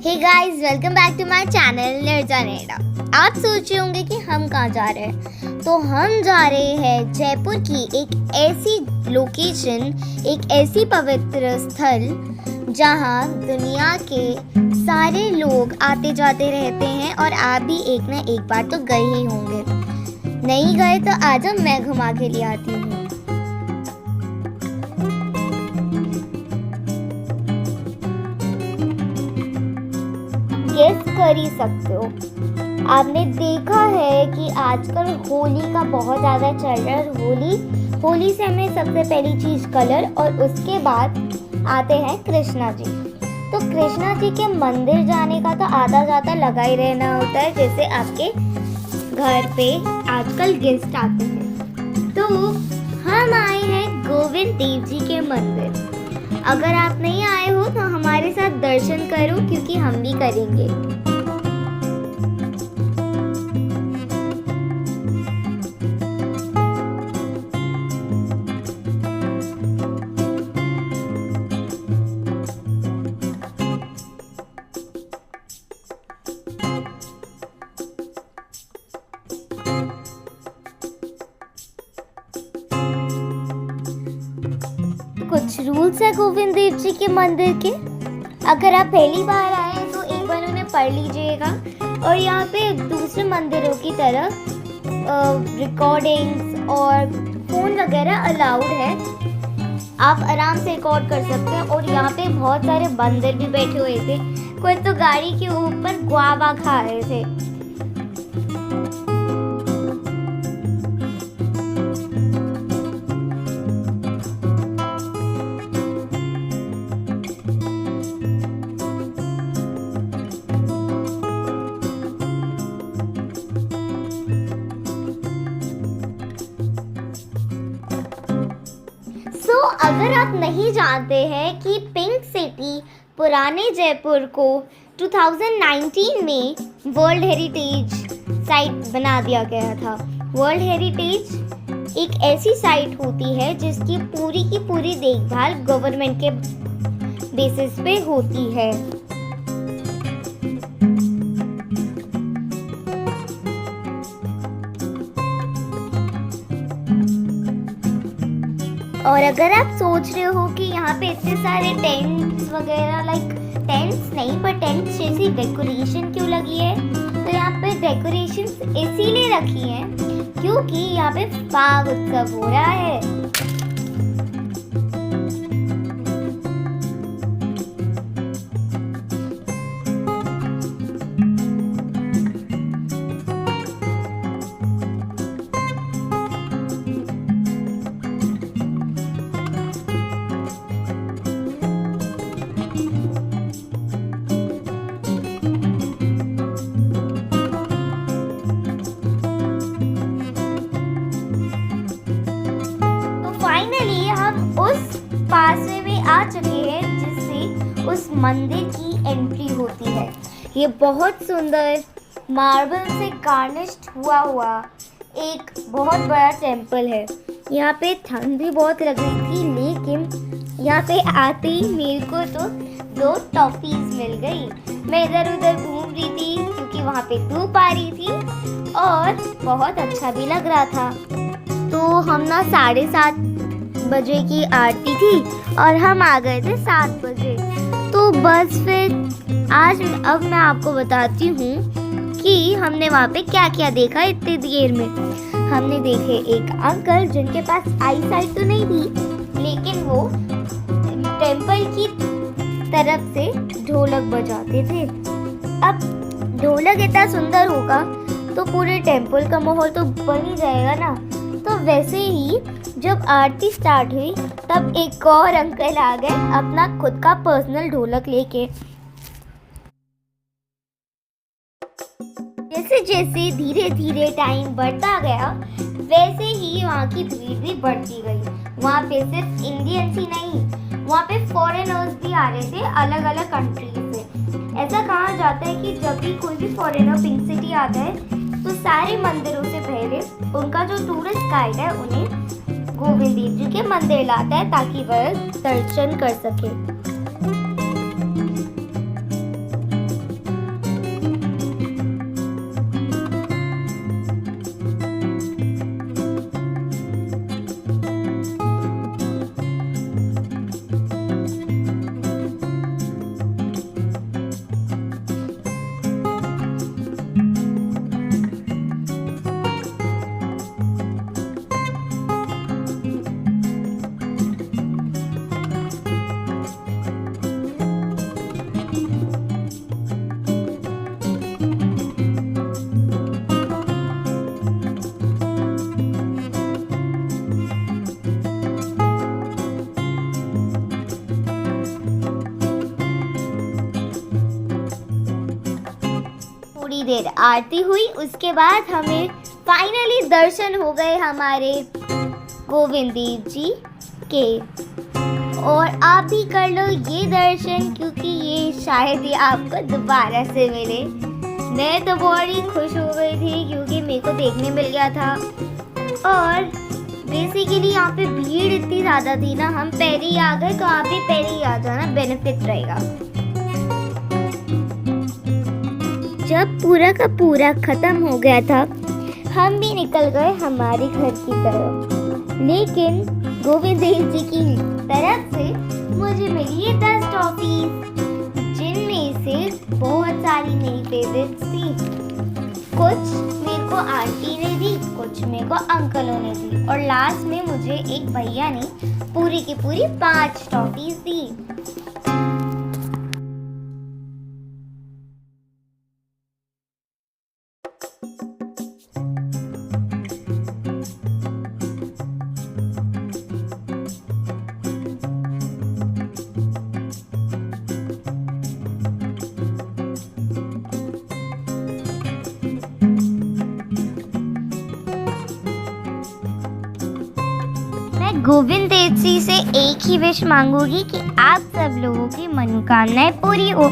Hey guys, welcome back to my channel Nirja Neda. आप सोच रहे होंगे कि हम कहाँ जा रहे हैं। तो हम जा रहे हैं जयपुर की एक ऐसी लोकेशन, एक ऐसी पवित्र स्थल जहाँ दुनिया के सारे लोग आते जाते रहते हैं और आप भी एक ना एक बार तो गए ही होंगे। नहीं गए तो आज मैं घुमा के ले आती हूँ। गेस कर ही सकते हो, आपने देखा है कि आजकल होली का बहुत ज़्यादा चल रहा है। होली से हमें सबसे पहली चीज़ कलर और उसके बाद आते हैं कृष्णा जी। तो कृष्णा जी के मंदिर जाने का तो आता जाता लगा ही रहना होता है, जैसे आपके घर पे आजकल गेस्ट आते हैं। तो हम आए हैं गोविंद देव जी के मंदिर। अगर आप नहीं आए हो तो हमारे साथ दर्शन करो, क्योंकि हम भी करेंगे। कुछ रूल्स है गोविंद देव जी के मंदिर के। अगर आप पहली बार आए हैं तो एक बार उन्हें पढ़ लीजिएगा। और यहाँ पे दूसरे मंदिरों की तरह रिकॉर्डिंग्स और फोन वगैरह अलाउड है। आप आराम से रिकॉर्ड कर सकते हैं। और यहाँ पे बहुत सारे बंदर भी बैठे हुए थे। कोई तो गाड़ी के ऊपर गुआवा खा रहे थे। अगर आप नहीं जानते हैं कि पिंक सिटी पुराने जयपुर को 2019 में वर्ल्ड हेरिटेज साइट बना दिया गया था। वर्ल्ड हेरिटेज एक ऐसी साइट होती है जिसकी पूरी की पूरी देखभाल गवर्नमेंट के बेसिस पे होती है। और अगर आप सोच रहे हो कि यहाँ पे इतने सारे टेंट्स वगैरह, लाइक टेंट्स नहीं पर टेंट्स जैसी डेकोरेशन क्यों लगी है, तो यहाँ पे डेकोरेशन इसीलिए रखी है क्योंकि यहाँ पे फाग उत्सव हो रहा है। उस पासवे में आ चुके हैं जिससे उस मंदिर की एंट्री होती है। ये बहुत सुंदर मार्बल से गार्निश्ड हुआ एक बहुत बड़ा टेंपल है। यहाँ पे ठंड भी बहुत लग रही थी, लेकिन यहाँ पे आते ही मेरे को तो 2 टॉफीज मिल गई। मैं इधर उधर घूम रही थी क्योंकि वहाँ पे धूप आ रही थी और बहुत अच्छा भी लग रहा था। तो हम ना 7:30 बजे की आरती थी और हम आ गए थे 7 बजे। तो बस फिर अब मैं आपको बताती हूँ कि हमने वहाँ पे क्या क्या देखा इतनी देर में। हमने देखे एक अंकल जिनके पास आई साइट तो नहीं थी, लेकिन वो टेंपल की तरफ से ढोलक बजाते थे। अब ढोलक इतना सुंदर होगा तो पूरे टेंपल का माहौल तो बन ही जाएगा ना। तो वैसे ही जब आरती स्टार्ट हुई तब एक और अंकल आ गए अपना खुद का पर्सनल ढोलक लेके। जैसे जैसे धीरे धीरे टाइम बढ़ता गया वैसे ही वहाँ की भीड़ भी बढ़ती गई। वहाँ पे सिर्फ इंडियंस ही नहीं, वहाँ पे फॉरेनर्स भी आ रहे थे अलग अलग कंट्रीज से। ऐसा कहा जाता है कि जब भी कोई भी फॉरेनर पिंक सिटी आता है तो सारे मंदिरों से पहले उनका जो टूरिस्ट गाइड है उन्हें गोविंद देव जी के मंदिर लाता है ताकि वह दर्शन कर सके। थोड़ी देर आरती हुई, उसके बाद हमें फाइनली दर्शन हो गए हमारे गोविंद देव जी के। और आप भी कर लो ये दर्शन, क्योंकि ये शायद ही आपको दोबारा से मिले। मैं तो बहुत ही खुश हो गई थी क्योंकि मेरे को देखने मिल गया था। और बेसिकली यहाँ पे भीड़ इतनी ज़्यादा थी ना, हम पहले ही आ गए, तो आप भी पहले ही आ जाना, बेनिफिट रहेगा। जब पूरा का पूरा खत्म हो गया था, हम भी निकल गए हमारे घर की तरफ। लेकिन गोविंद देव जी की तरफ से मुझे मिली है 10 टॉफीज, जिनमें से बहुत सारी मेरी फेवरेट्स थी। कुछ मेरे को आंटी ने दी, कुछ मेरे को अंकलों ने दी, और लास्ट में मुझे एक भैया ने पूरी की पूरी 5 टॉफीज दी। गोविंद देव जी से एक ही विश मांगूंगी कि आप सब लोगों की मनोकामनाएं पूरी हो।